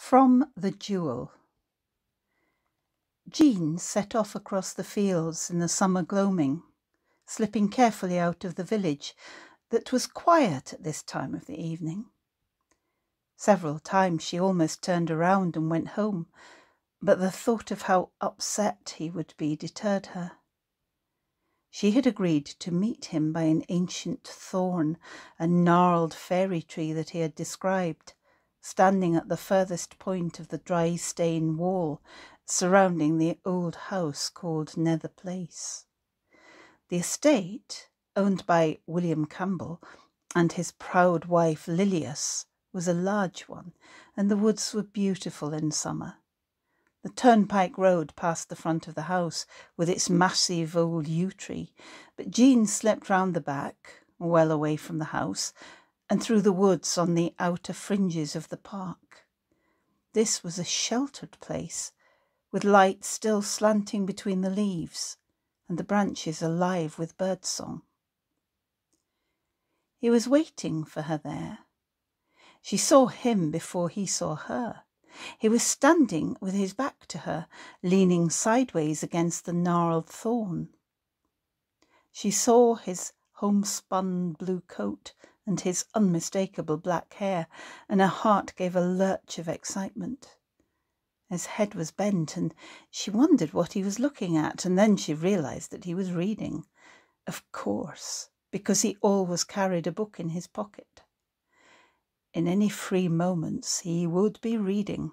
From the Jewell. Jean set off across the fields in the summer gloaming, slipping carefully out of the village that was quiet at this time of the evening. Several times she almost turned around and went home, but the thought of how upset he would be deterred her. She had agreed to meet him by an ancient thorn, a gnarled fairy tree that he had described, standing at the furthest point of the dry stone wall surrounding the old house called Nether Place. The estate, owned by William Campbell and his proud wife Lilias, was a large one, and the woods were beautiful in summer. The turnpike road passed the front of the house with its massive old yew tree, but Jean slept round the back, well away from the house, and through the woods on the outer fringes of the park. This was a sheltered place, with light still slanting between the leaves, and the branches alive with birdsong. He was waiting for her there. She saw him before he saw her. He was standing with his back to her, leaning sideways against the gnarled thorn. She saw his homespun blue coat and his unmistakable black hair, and her heart gave a lurch of excitement. His head was bent, and she wondered what he was looking at, and then she realised that he was reading. Of course, because he always carried a book in his pocket. In any free moments he would be reading.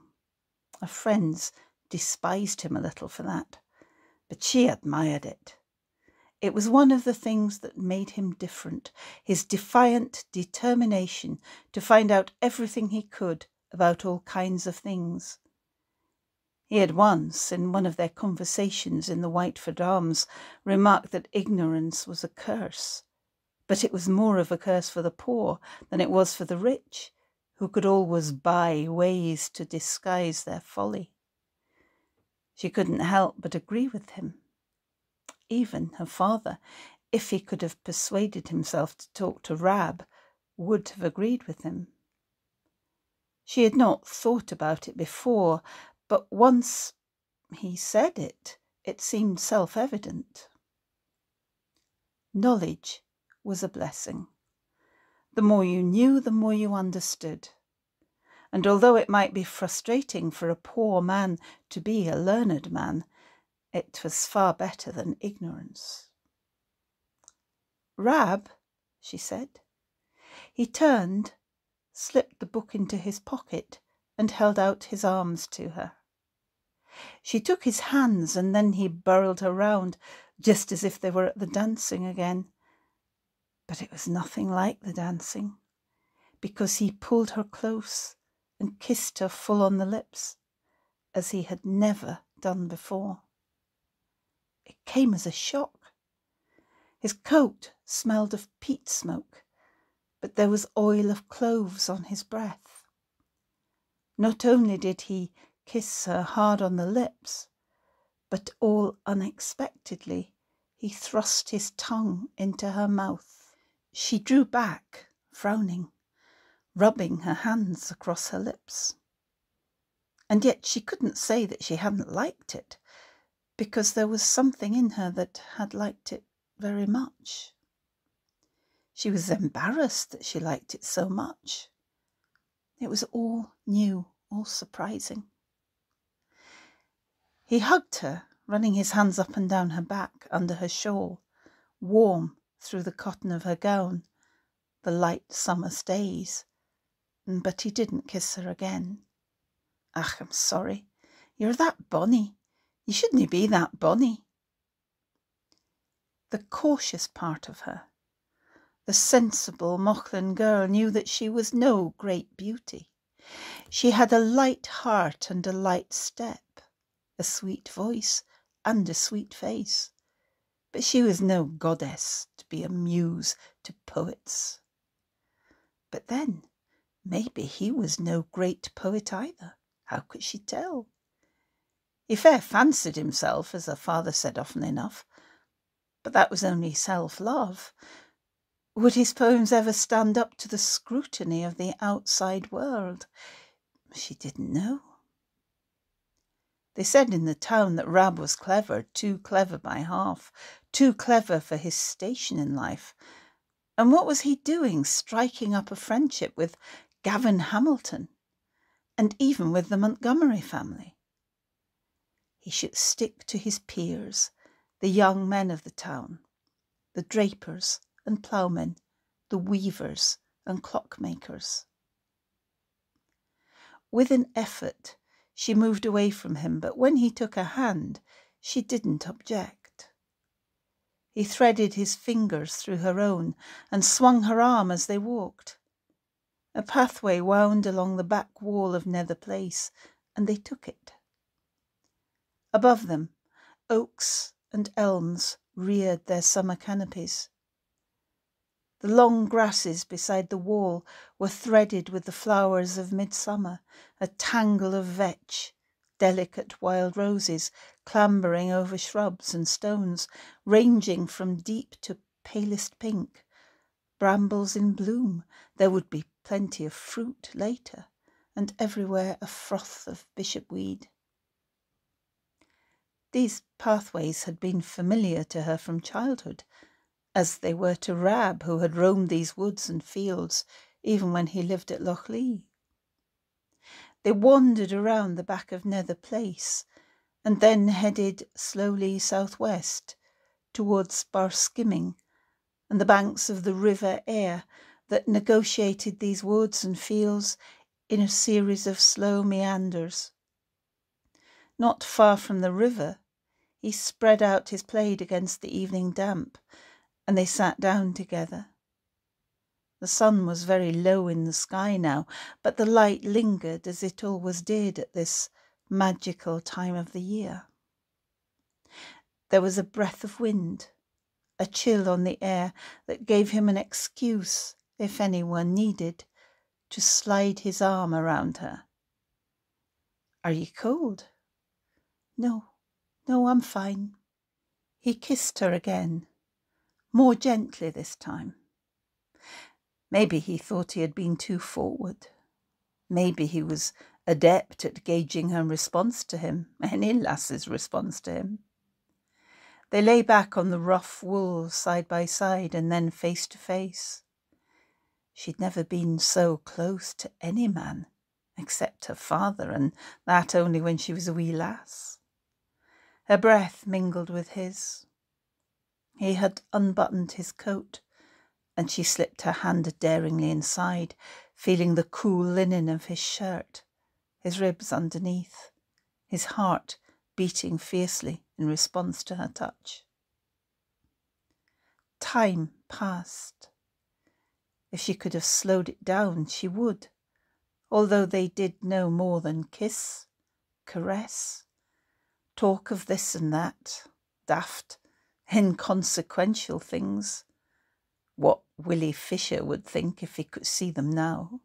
Her friends despised him a little for that, but she admired it. It was one of the things that made him different, his defiant determination to find out everything he could about all kinds of things. He had once, in one of their conversations in the Whiteford Arms, remarked that ignorance was a curse, but it was more of a curse for the poor than it was for the rich, who could always buy ways to disguise their folly. She couldn't help but agree with him. Even her father, if he could have persuaded himself to talk to Rab, would have agreed with him. She had not thought about it before, but once he said it, it seemed self-evident. Knowledge was a blessing. The more you knew, the more you understood. And although it might be frustrating for a poor man to be a learned man, it was far better than ignorance. "Rab," she said. He turned, slipped the book into his pocket, and held out his arms to her. She took his hands, and then he whirled her round, just as if they were at the dancing again. But it was nothing like the dancing, because he pulled her close and kissed her full on the lips, as he had never done before. It came as a shock. His coat smelled of peat smoke, but there was oil of cloves on his breath. Not only did he kiss her hard on the lips, but all unexpectedly he thrust his tongue into her mouth. She drew back, frowning, rubbing her hands across her lips. And yet she couldn't say that she hadn't liked it, because there was something in her that had liked it very much. She was embarrassed that she liked it so much. It was all new, all surprising. He hugged her, running his hands up and down her back under her shawl, warm through the cotton of her gown, the light summer stays. But he didn't kiss her again. "Ach, I'm sorry. You're that bonny. You shouldn't be that bonny." The cautious part of her, the sensible Mauchline girl, knew that she was no great beauty. She had a light heart and a light step, a sweet voice and a sweet face, but she was no goddess to be a muse to poets. But then, maybe he was no great poet either. How could she tell? He fair fancied himself, as her father said often enough, but that was only self-love. Would his poems ever stand up to the scrutiny of the outside world? She didn't know. They said in the town that Rab was clever, too clever by half, too clever for his station in life. And what was he doing, striking up a friendship with Gavin Hamilton, and even with the Montgomery family? He should stick to his peers, the young men of the town, the drapers and ploughmen, the weavers and clockmakers. With an effort, she moved away from him, but when he took her hand, she didn't object. He threaded his fingers through her own and swung her arm as they walked. A pathway wound along the back wall of Nether Place, and they took it. Above them, oaks and elms reared their summer canopies. The long grasses beside the wall were threaded with the flowers of midsummer, a tangle of vetch, delicate wild roses clambering over shrubs and stones, ranging from deep to palest pink, brambles in bloom. There would be plenty of fruit later, and everywhere a froth of bishopweed. These pathways had been familiar to her from childhood, as they were to Rab, who had roamed these woods and fields even when he lived at Lochlee. They wandered around the back of Nether Place and then headed slowly southwest towards Barskimming and the banks of the River Aire that negotiated these woods and fields in a series of slow meanders. Not far from the river, he spread out his plaid against the evening damp, and they sat down together. The sun was very low in the sky now, but the light lingered as it always did at this magical time of the year. There was a breath of wind, a chill on the air that gave him an excuse, if anyone needed, to slide his arm around her. "Are you cold?" No, I'm fine." He kissed her again, more gently this time. Maybe he thought he had been too forward. Maybe he was adept at gauging her response to him, any lass's response to him. They lay back on the rough wool side by side and then face to face. She'd never been so close to any man, except her father, and that only when she was a wee lass. Her breath mingled with his. He had unbuttoned his coat, and she slipped her hand daringly inside, feeling the cool linen of his shirt, his ribs underneath, his heart beating fiercely in response to her touch. Time passed. If she could have slowed it down, she would, although they did no more than kiss, caress, talk of this and that, daft, inconsequential things. What Willie Fisher would think if he could see them now.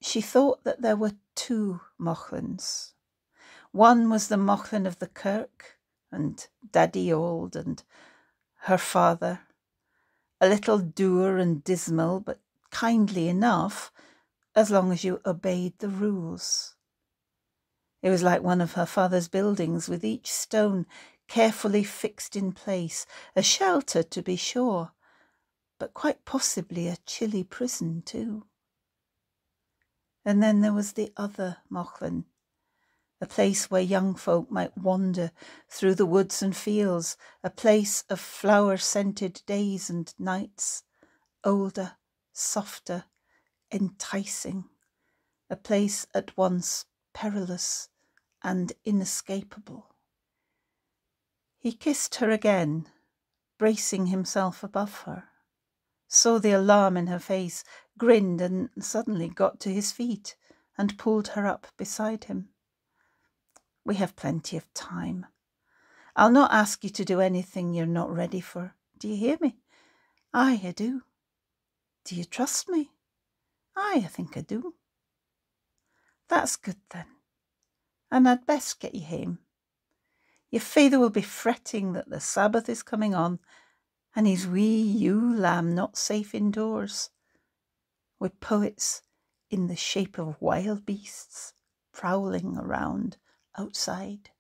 She thought that there were two Mochlins. One was the Mochlin of the kirk, and Daddy Old, and her father, a little dour and dismal, but kindly enough, as long as you obeyed the rules. It was like one of her father's buildings, with each stone carefully fixed in place, a shelter to be sure, but quite possibly a chilly prison too. And then there was the other Mochlin, a place where young folk might wander through the woods and fields, a place of flower-scented days and nights, older, softer, enticing, a place at once perilous and inescapable. He kissed her again, bracing himself above her, saw the alarm in her face, grinned, and suddenly got to his feet and pulled her up beside him. "We have plenty of time. I'll not ask you to do anything you're not ready for. Do you hear me?" "Aye, I do." "Do you trust me?" "Aye, I think I do." "That's good then. And I'd best get you home. Your feyther will be fretting that the Sabbath is coming on, and his wee ewe lamb not safe indoors. We're poets, in the shape of wild beasts prowling around outside.